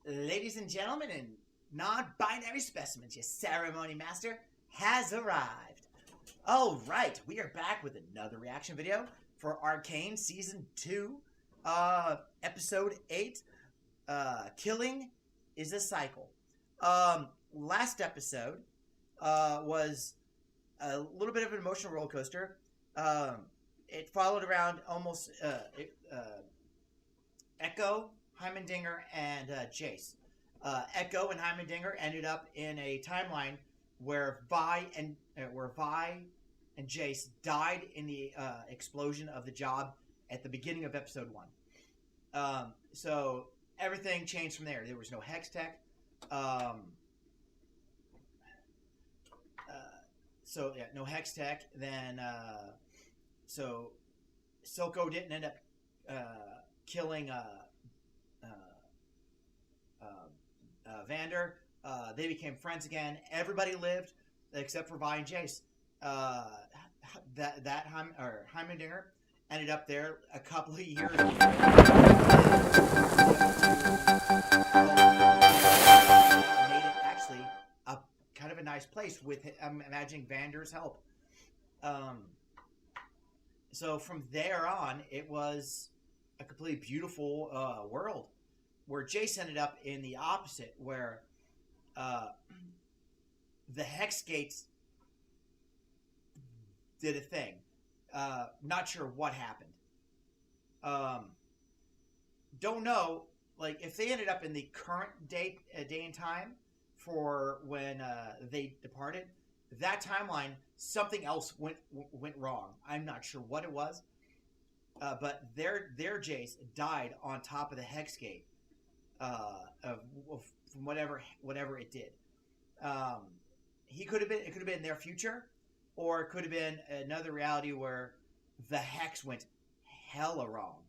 Ladies and gentlemen and non-binary specimens, your ceremony master has arrived. Alright, we are back with another reaction video for Arcane Season 2, Episode 8, Killing is a Cycle. Last episode was a little bit of an emotional roller coaster. It followed around almost Echo, Heimendinger, and Jace. Echo and Heimendinger ended up in a timeline where Vi and Jace died in the explosion of the job at the beginning of episode 1. So everything changed from there. There was no Hex Tech. No Hex Tech. Then so Silco didn't end up killing Vander. They became friends again. Everybody lived except for Vi and Jace. Heimendinger ended up there a couple of years ago. Made it actually a kind of a nice place with, I'm imagining, Vander's help. So from there on, it was a completely beautiful world, where Jace ended up in the opposite, where the Hex Gates did a thing. Not sure what happened. Don't know, like, if they ended up in the current day and time for when they departed. That timeline, something else went wrong. I'm not sure what it was. But their Jace died on top of the Hex Gate. From whatever it did. It could have been in their future, or it could have been another reality where the Hex went hella wrong.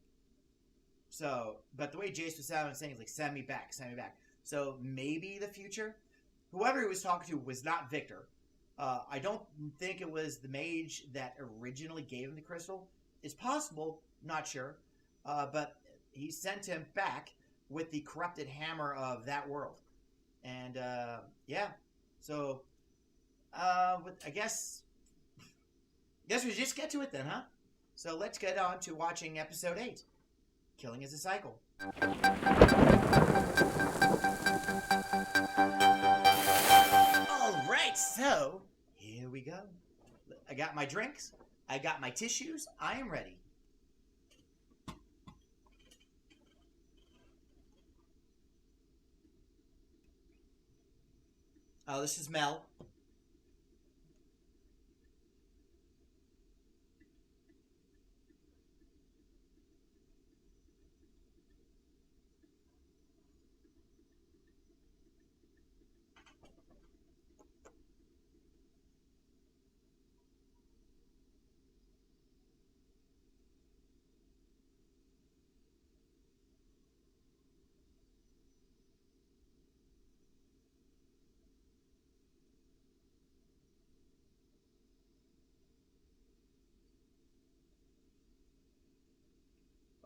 So, but the way Jace was saying is like, send me back. So maybe the future. Whoever he was talking to was not Victor. I don't think it was the mage that originally gave him the crystal. It's possible, not sure. But he sent him back with the corrupted hammer of that world. And, yeah. So, I guess we just get to it then, huh? So let's get on to watching episode 8. Killing is a Cycle. Alright, so, here we go. I got my drinks. I got my tissues. I am ready. Oh, this is Mel.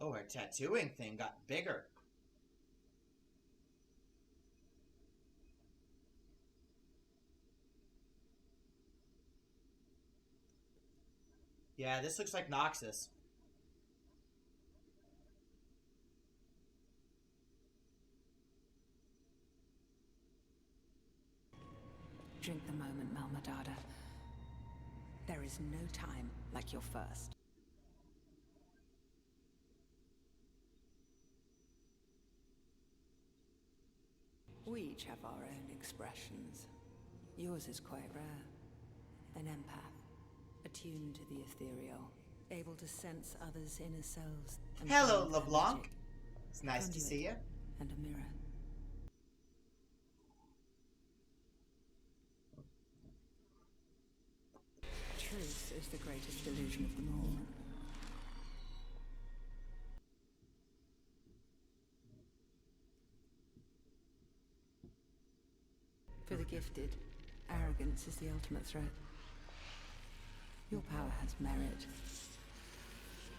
Oh, her tattooing thing got bigger. Yeah, this looks like Noxus. Drink the moment, Malmadada. There is no time like your first. We each have our own expressions. Yours is quite rare. An empath, attuned to the ethereal, able to sense others' inner selves. Hello, LeBlanc. It's nice to see you. And a mirror. Truth is the greatest illusion of them all. For the gifted, arrogance is the ultimate threat. Your power has merit.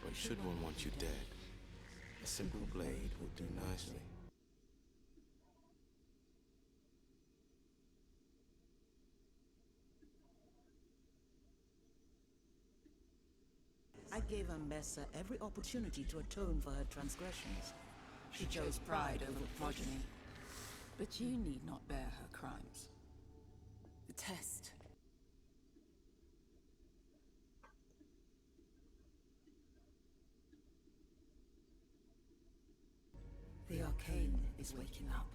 But should one want you dead, a simple blade would do nicely. gave Ambessa every opportunity to atone for her transgressions. She chose pride over progeny. But you need not bear her crimes. The test. The Arcane is waking up.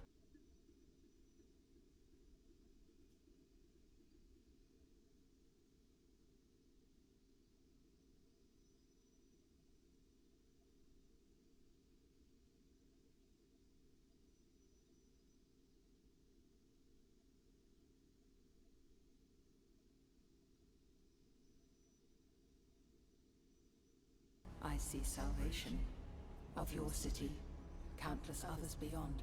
I see salvation of your city, countless others beyond.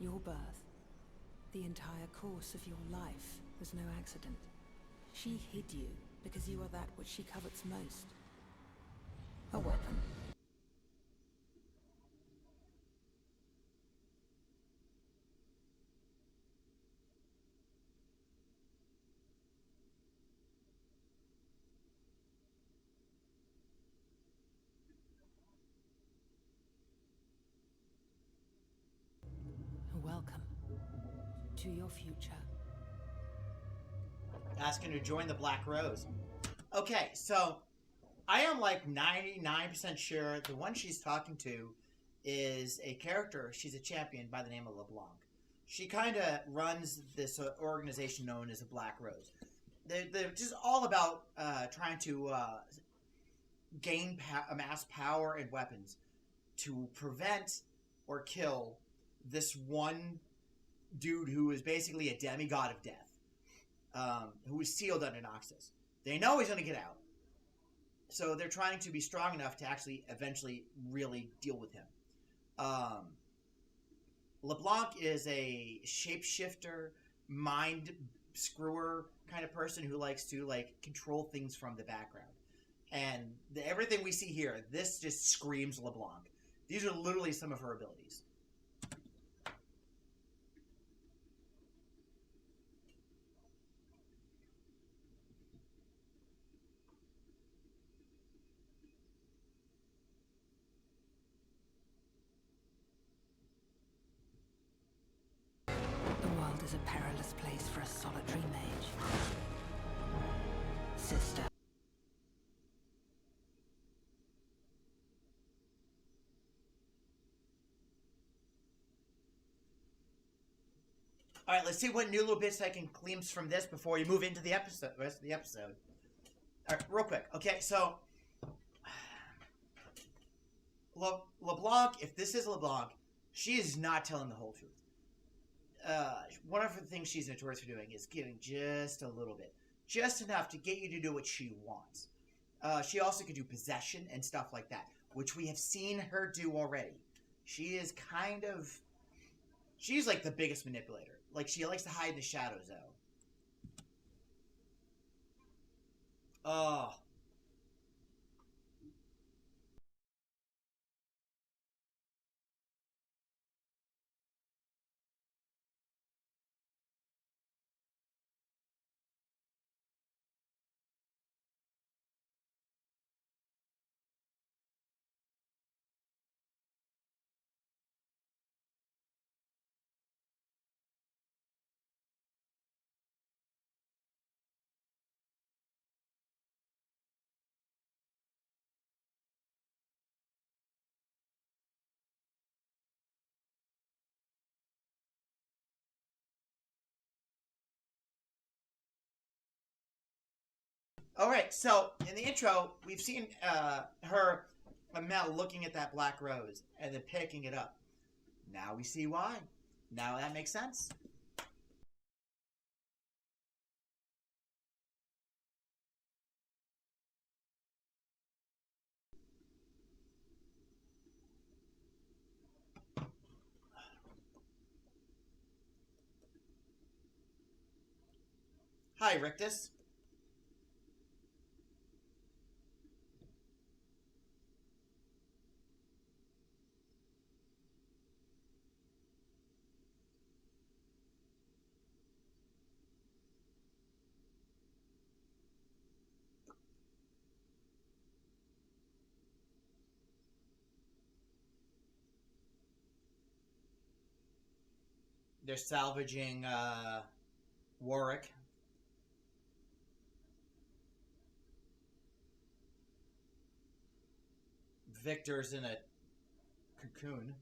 Your birth, the entire course of your life, was no accident. She hid you because you are that which she covets most. A weapon. Welcome to your future. Asking to join the Black Rose. Okay, so I am like 99% sure the one she's talking to is a character. She's a champion by the name of LeBlanc. She kind of runs this organization known as the Black Rose. They're just all about trying to amass power and weapons to prevent or kill this one dude who is basically a demigod of death, who is sealed under Noxus. They know he's going to get out, so they're trying to be strong enough to actually eventually really deal with him. LeBlanc is a shapeshifter, mind screwer kind of person who likes to control things from the background. And everything we see here, this just screams LeBlanc. These are literally some of her abilities. The world is a perilous place for a solitary mage. Sister. All right, let's see what new little bits I can glimpse from this before we move into the rest of the episode. All right, real quick. Okay, so LeBlanc, if this is LeBlanc, she is not telling the whole truth. One of the things she's notorious for doing is giving just a little bit. Just enough to get you to do what she wants. She also could do possession and stuff like that, which we have seen her do already. She is she's like the biggest manipulator. Like, she likes to hide in the shadows, though. Oh. All right, so in the intro, we've seen her, Mel, looking at that black rose and then picking it up. Now we see why. Now that makes sense. Hi, Rictus. They're salvaging Warwick. Victor's in a cocoon.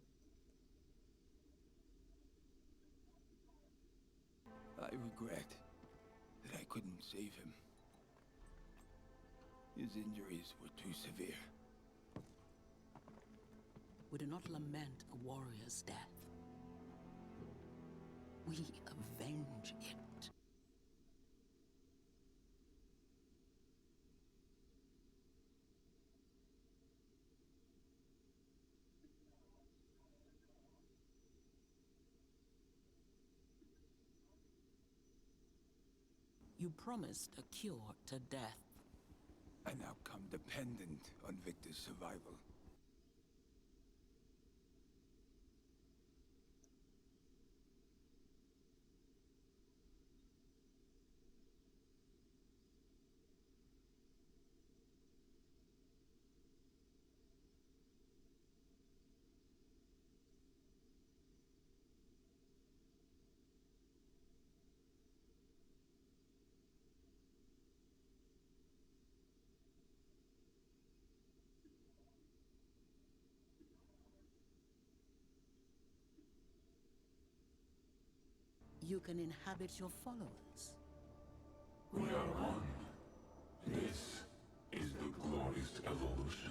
I regret that I couldn't save him. His injuries were too severe. We do not lament a warrior's death. We avenge it. You promised a cure to death. I now come dependent on Victor's survival. You can inhabit your followers. We are one. This is the glorious evolution.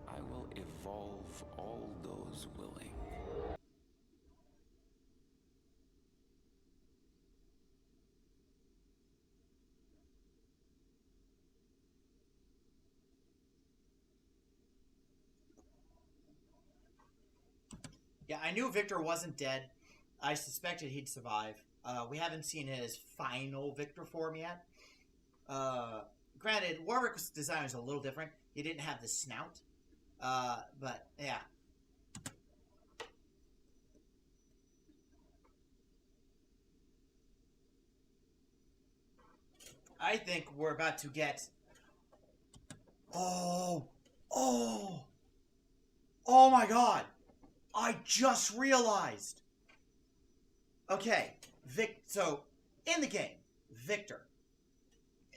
I will evolve all those willing. Yeah, I knew Victor wasn't dead. I suspected he'd survive. We haven't seen his final Victor form yet. Granted, Warwick's design was a little different. He didn't have the snout. But, yeah. I think we're about to get... Oh my god! I just realized! Okay, so, in the game, Victor.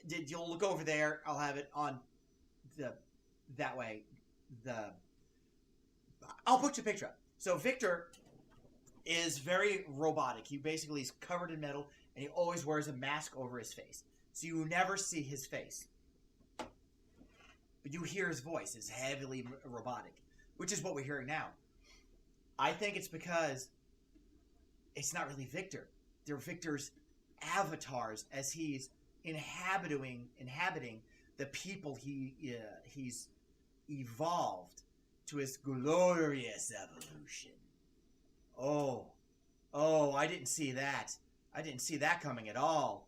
You'll look over there, I'll have it on that way. I'll put your picture up. So Victor is very robotic. He basically is covered in metal, and he always wears a mask over his face. So you never see his face. But you hear his voice. It's heavily robotic, which is what we're hearing now. I think it's because it's not really Victor. They're Victor's avatars as he's inhabiting the people he's evolved to his glorious evolution. Oh, I didn't see that. I didn't see that coming at all.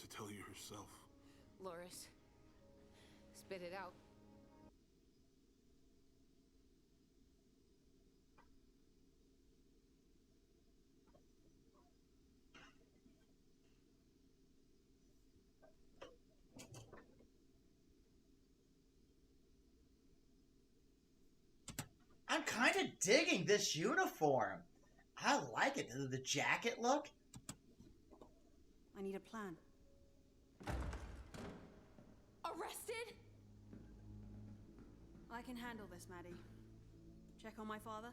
to tell you herself. Loris, spit it out. I'm kind of digging this uniform. I like it. The jacket look. I need a plan. Arrested? I can handle this, Maddie. Check on my father.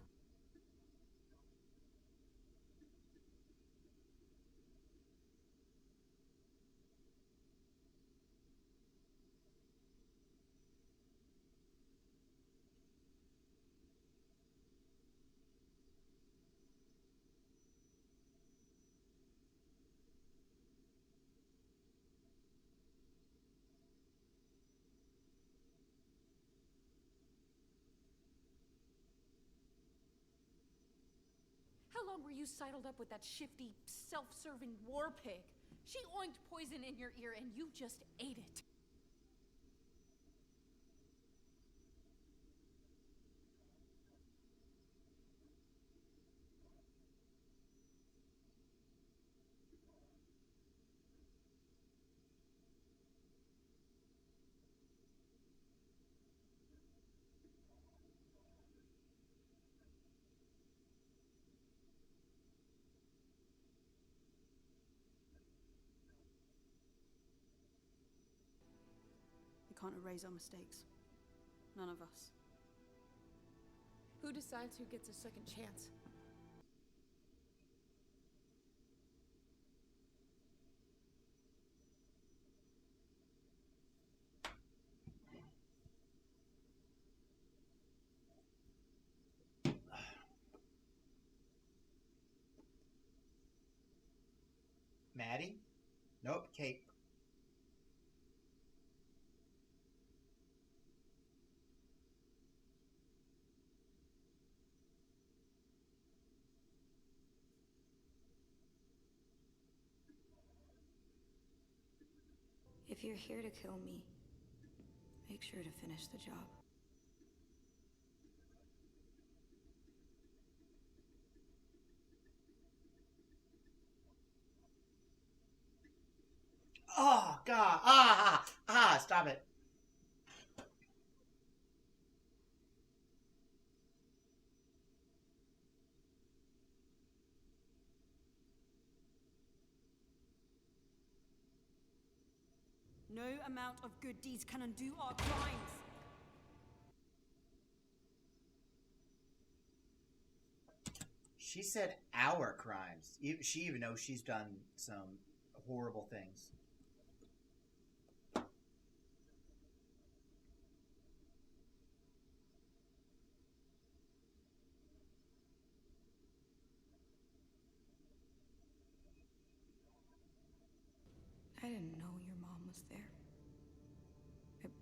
How long were you sidled up with that shifty, self-serving war pig? She oinked poison in your ear and you just ate it. We can't erase our mistakes. None of us. Who decides who gets a second chance? Maddie? Nope, Kate. If you're here to kill me, make sure to finish the job. Oh, God. Stop it. No amount of good deeds can undo our crimes. She said our crimes. She even knows she's done some horrible things. I didn't know your mom was there. It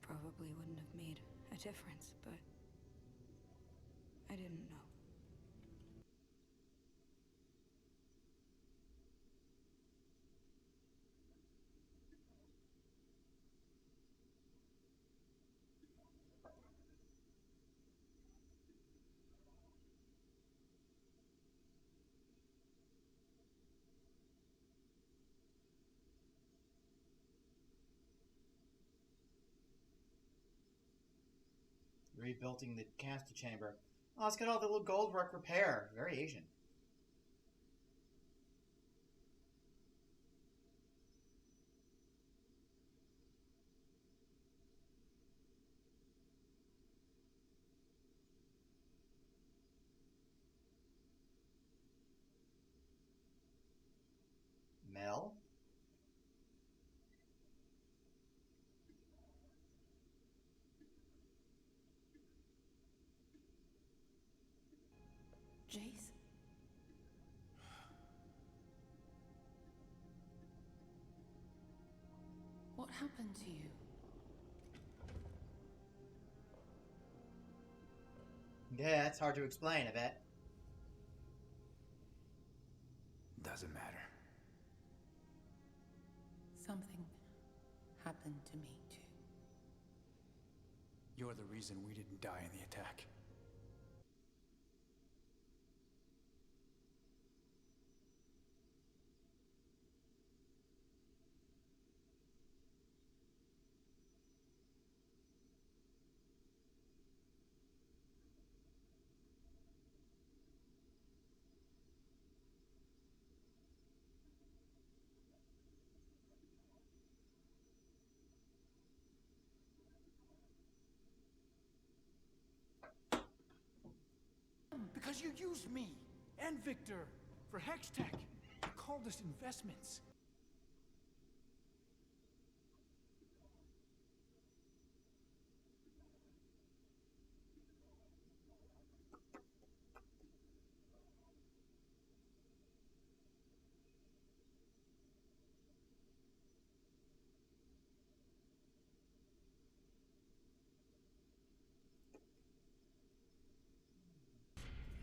probably wouldn't have made a difference, but I didn't know. Rebuilding the canister chamber. Oh, it's got all the little gold work repair. Very Asian. Mel? Jace? What happened to you? Yeah, it's hard to explain, I bet. Doesn't matter. happened to me too. You're the reason we didn't die in the attack. Because you used me and Victor for Hextech. You called us investments.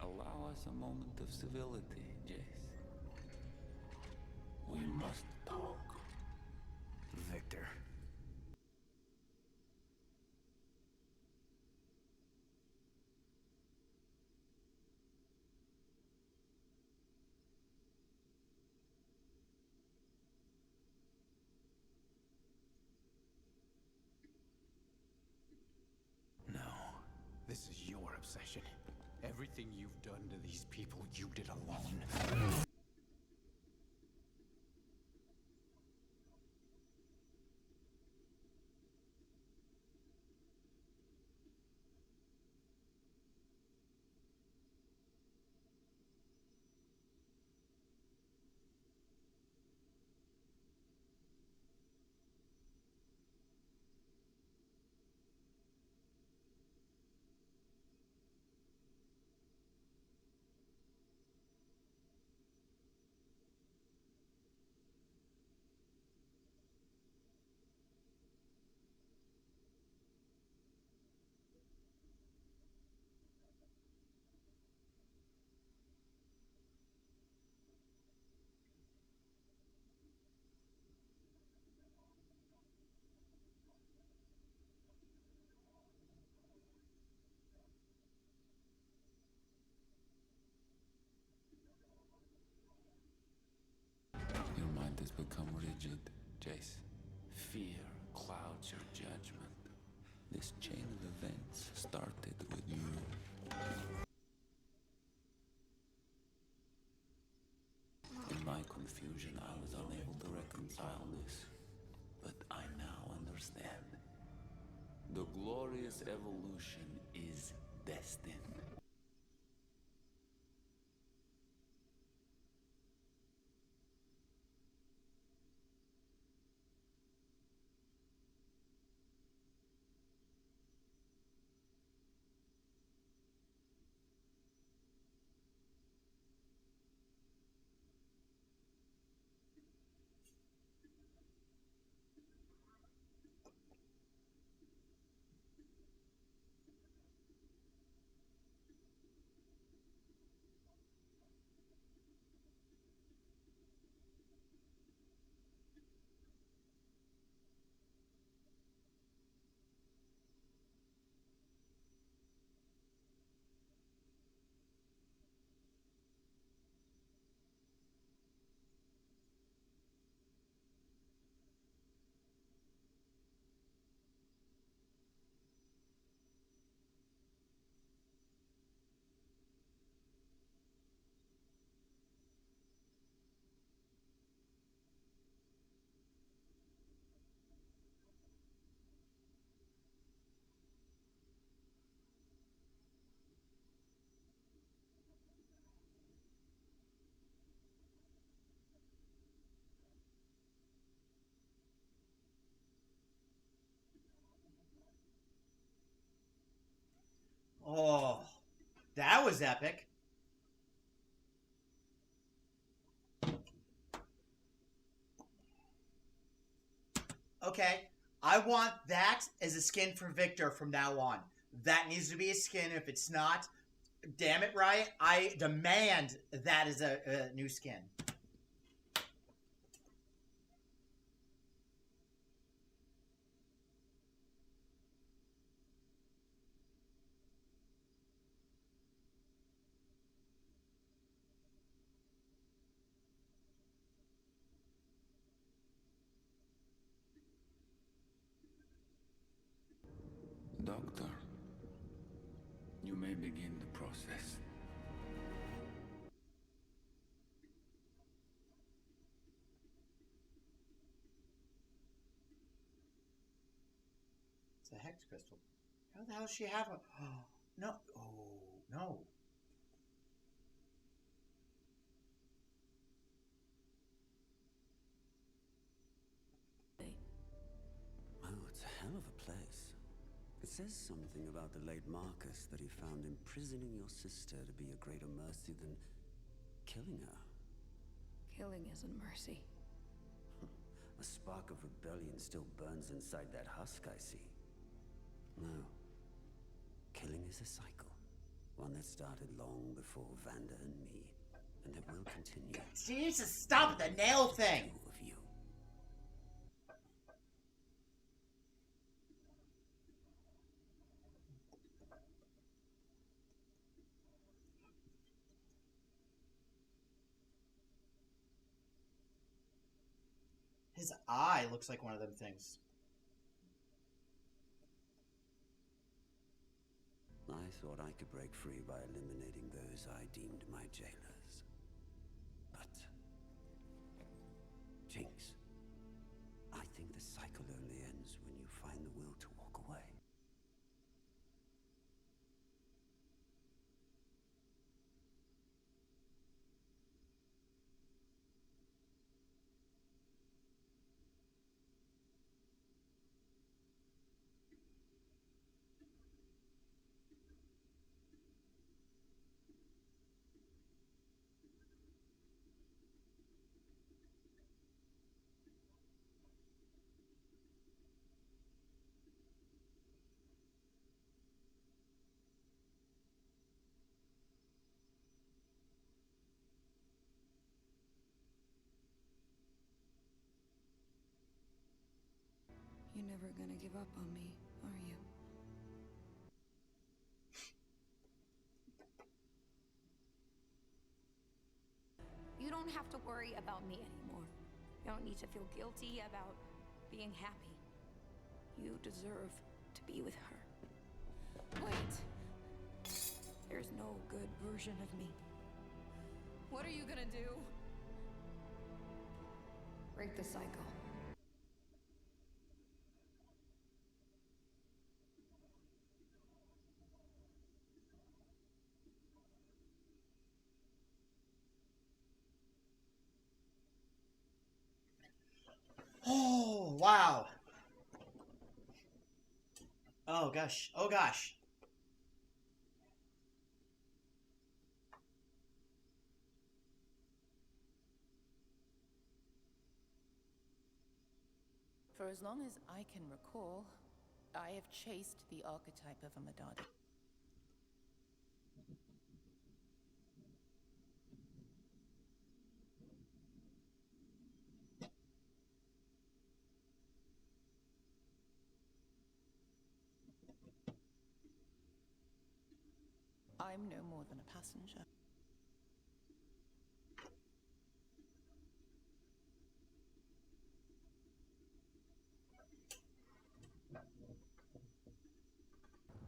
Allow us a moment of civility, Jace. We must talk. Victor. No. This is your obsession. Everything you've done to these people, you did alone. Your mind has become rigid, Jace. Fear clouds your judgment. This chain of events started with you. In my confusion, I was unable to reconcile this. But I now understand. The glorious evolution is destined. Oh, that was epic. Okay, I want that as a skin for Victor from now on. That needs to be a skin. If it's not, damn it, Riot, I demand that as a new skin. may begin the process. It's a hex crystal. How the hell does she have a... no. Oh, no. Oh, it's a hell of a place. It says something about the late Marcus that he found imprisoning your sister to be a greater mercy than killing her. Killing isn't mercy. A spark of rebellion still burns inside that husk, I see. No. Killing is a cycle. One that started long before Vanda and me. And it will continue. She needs to stop the nail thing! Two of you. His eye looks like one of them things. I thought I could break free by eliminating those I deemed my jailers. But... Jinx, I think the cycle only ends when you find the will to walk away. You're never gonna give up on me, are you? You don't have to worry about me anymore. You don't need to feel guilty about being happy. You deserve to be with her. Wait! There's no good version of me. What are you gonna do? Break the cycle. Oh, wow. Oh, gosh. Oh, gosh. For as long as I can recall, I have chased the archetype of a Madada. I'm no more than a passenger.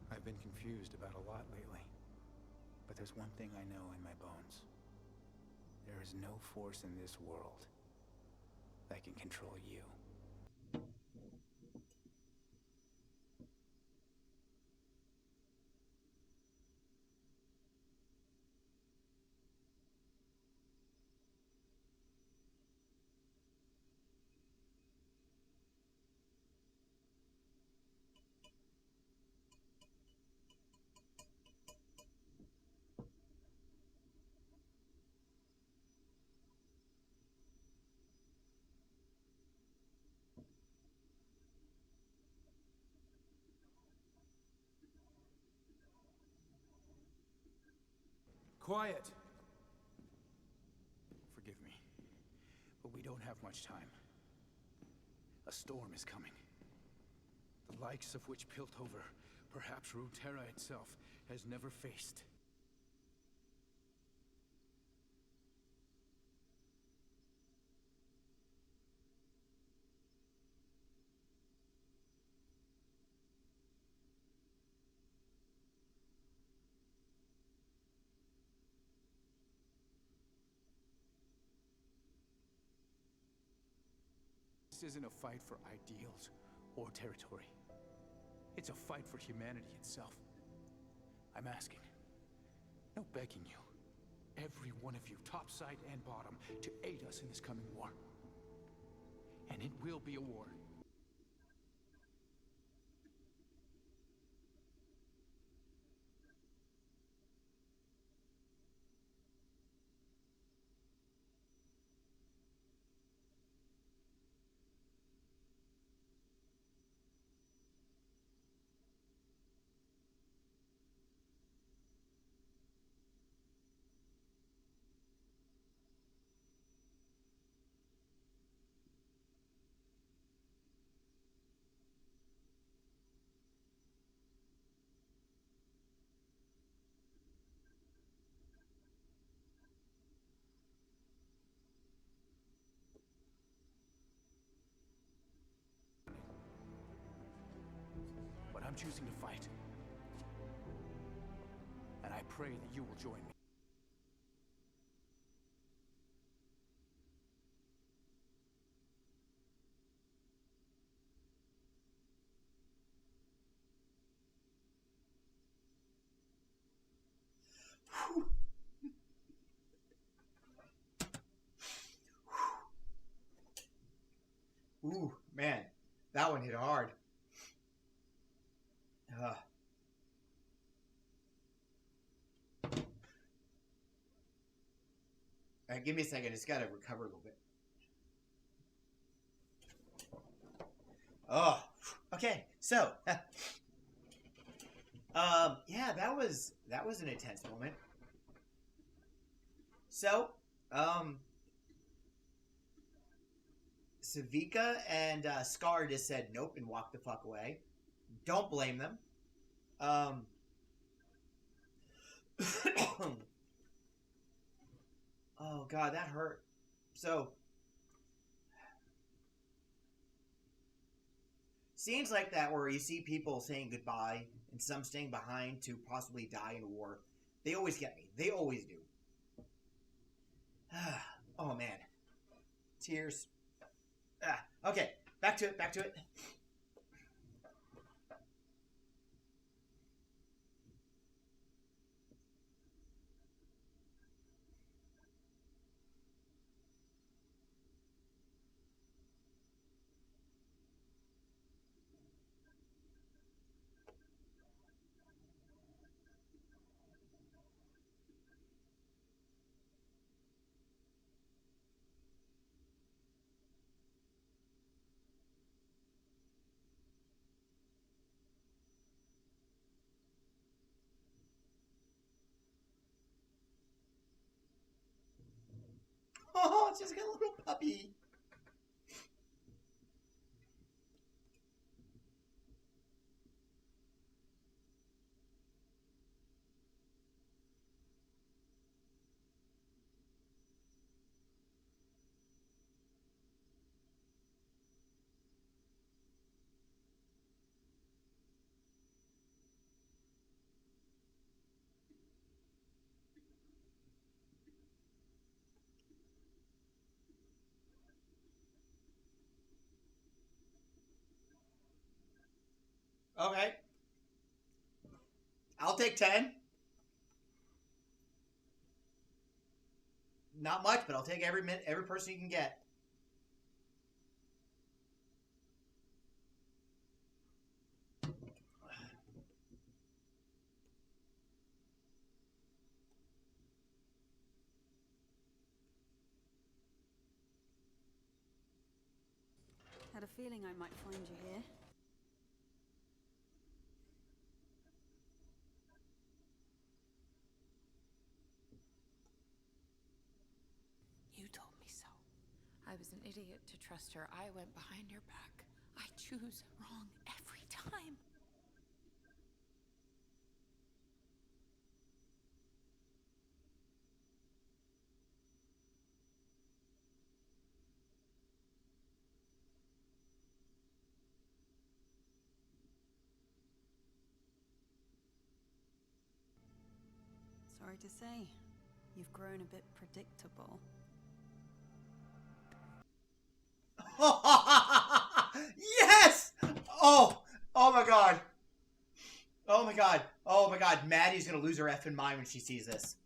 I've been confused about a lot lately. But there's one thing I know in my bones. There is no force in this world that can control you. Quiet! Forgive me, but we don't have much time. A storm is coming. The likes of which Piltover, perhaps Runeterra itself, has never faced. This isn't a fight for ideals or territory. It's a fight for humanity itself. I'm asking, no begging you, every one of you, top side and bottom, to aid us in this coming war. And it will be a war. But I'm choosing to fight. And I pray that you will join me. Ooh, man, that one hit hard. Alright, give me a second. I just gotta recover a little bit. Oh, okay. So, yeah, that was an intense moment. So, Savika and Scar just said nope and walked the fuck away. Don't blame them. Oh god, that hurt. So, scenes like that where you see people saying goodbye and some staying behind to possibly die in war, they always get me. They always do. Oh man. Tears. Okay, back to it. Oh, it's just got a little puppy. Okay. I'll take 10. Not much, but I'll take every person you can get. Had a feeling I might find you here. You told me so. I was an idiot to trust her. I went behind your back. I choose wrong every time. Sorry to say, you've grown a bit predictable. Oh! Oh my god! Oh my god! Oh my god! Maddie's gonna lose her effing mind when she sees this.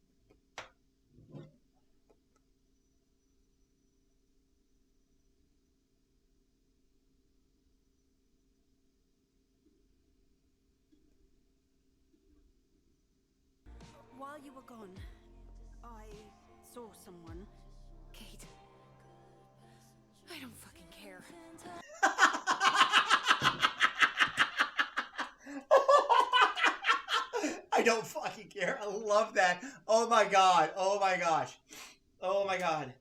While you were gone, I saw someone. Kate. I don't fucking care. I don't fucking care. I love that. Oh my god. Oh my gosh. Oh my god.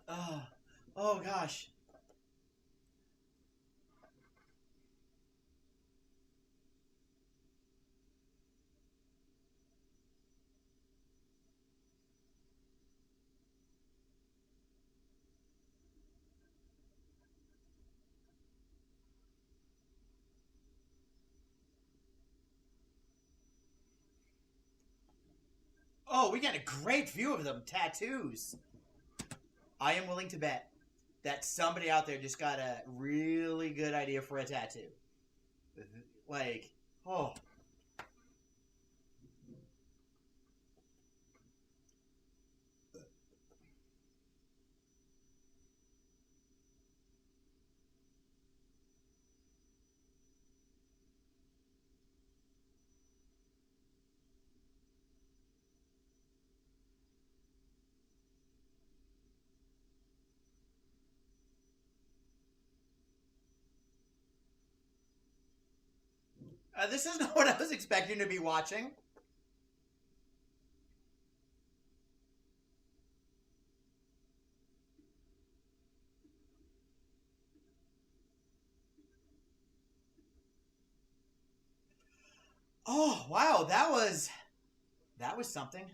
Oh, oh gosh. Oh, we got a great view of them tattoos. I am willing to bet that somebody out there just got a really good idea for a tattoo. Like, oh. This is not what I was expecting to be watching. Oh, wow, that was something.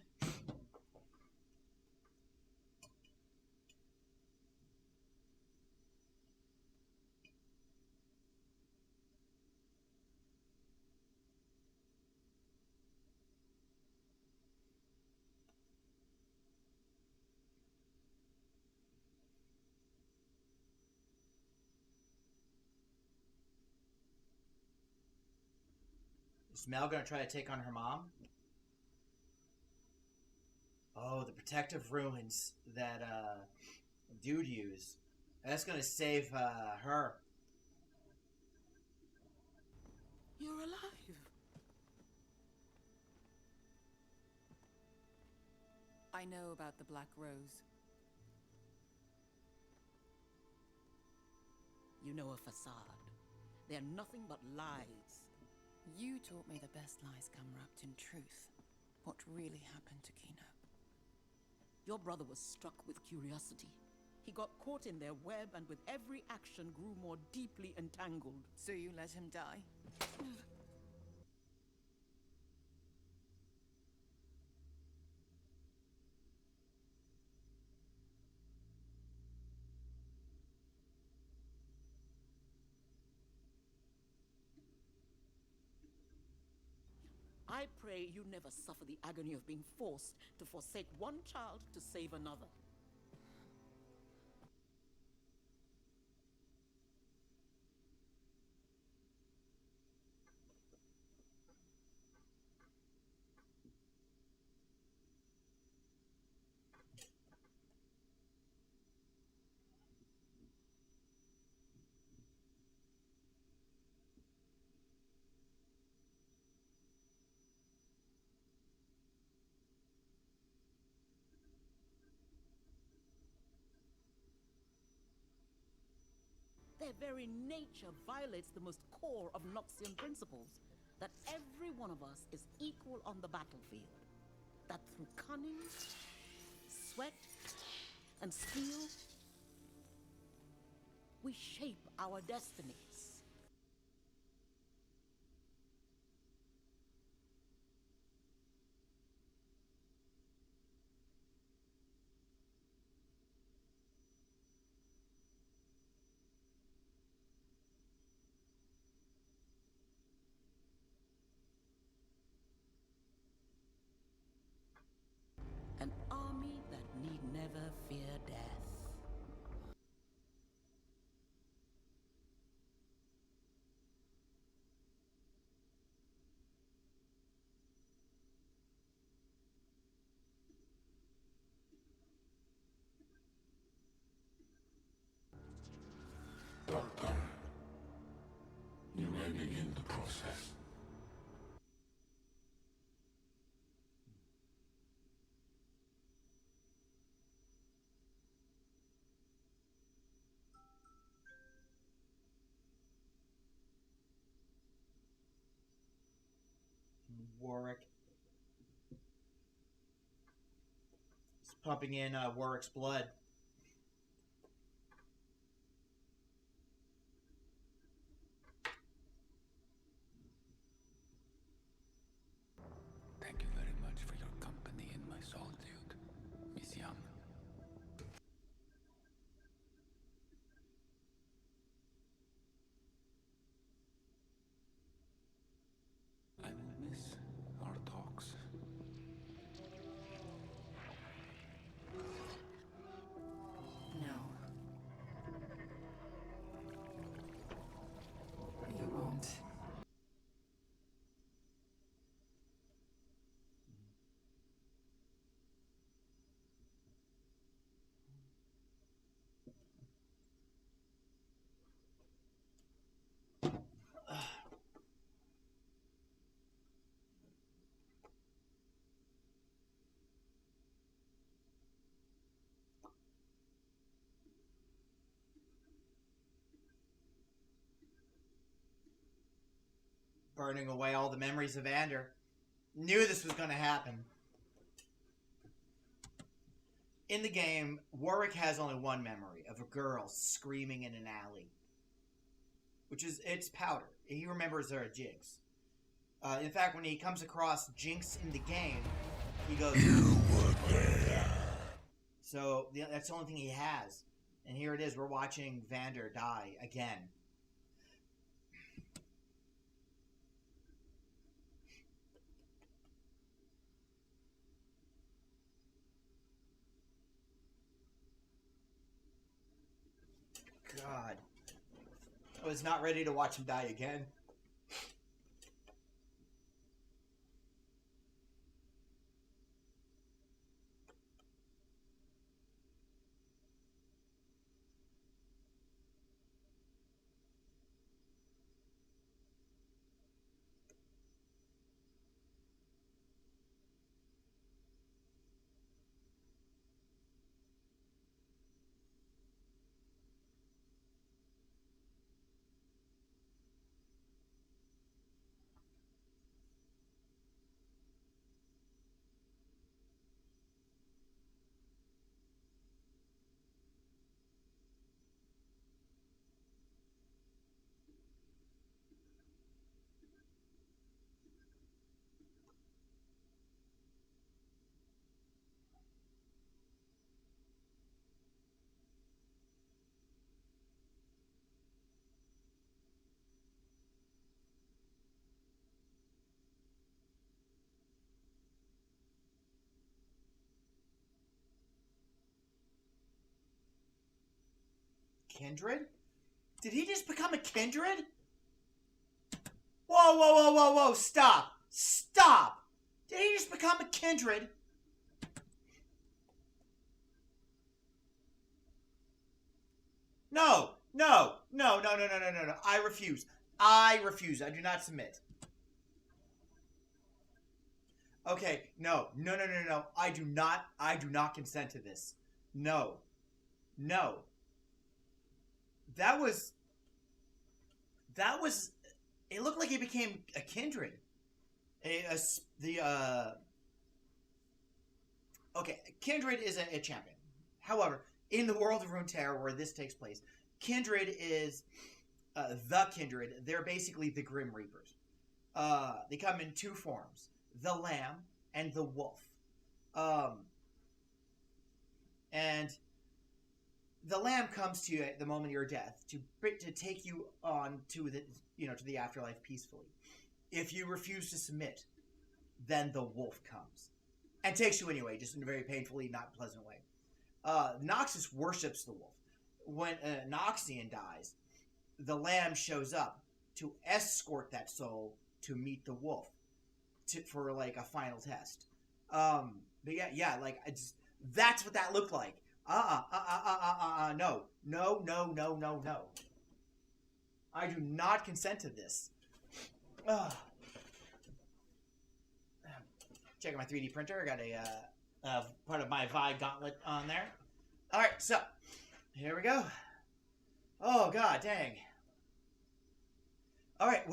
Is Mel gonna try to take on her mom? Oh, the protective ruins that dude used. That's gonna save her. You're alive. I know about the Black Rose. You know a facade. They're nothing but lies. You taught me the best lies come wrapped in truth. What really happened to Kino? Your brother was struck with curiosity. He got caught in their web and with every action grew more deeply entangled. So you let him die? I pray you never suffer the agony of being forced to forsake one child to save another. Their very nature violates the most core of Noxian principles, that every one of us is equal on the battlefield. That through cunning, sweat, and steel, we shape our destinies. An army that need never fear death. access. Warwick. It's pumping in Warwick's blood. Thank you very much for your company in my solitude, Miss Young. I will miss our talks. No. You won't. Burning away all the memories of Ander. Knew this was going to happen. In the game, Warwick has only one memory of a girl screaming in an alley. Which is, it's Powder. He remembers her at Jinx. In fact, when he comes across Jinx in the game, he goes, "You were there." So, that's the only thing he has. And here it is, we're watching Vander die again. God. I was not ready to watch him die again. Kindred? Did he just become a kindred? Whoa, whoa, whoa, whoa, whoa, stop! Stop! Did he just become a kindred? No, no, no, no, no, no, no, no, no. I refuse. I refuse. I do not submit. Okay, no, no, no, no, no. I do not consent to this. No. No. That was, it looked like he became a kindred. Okay, kindred is a champion. However, in the world of Runeterra, where this takes place, kindred is the kindred. They're basically the Grim Reapers. They come in two forms: the lamb and the wolf. And the lamb comes to you at the moment of your death to take you on to the afterlife peacefully. If you refuse to submit, then the wolf comes and takes you anyway, just in a very painfully not pleasant way. Noxus worships the wolf. When Noxian dies, the lamb shows up to escort that soul to meet the wolf for like a final test. But yeah, like that's what that looked like. No, no, no, no, no, no. I do not consent to this. Checking my 3D printer. I got a part of my Vi gauntlet on there. All right, so here we go. Oh god, dang. All right, well.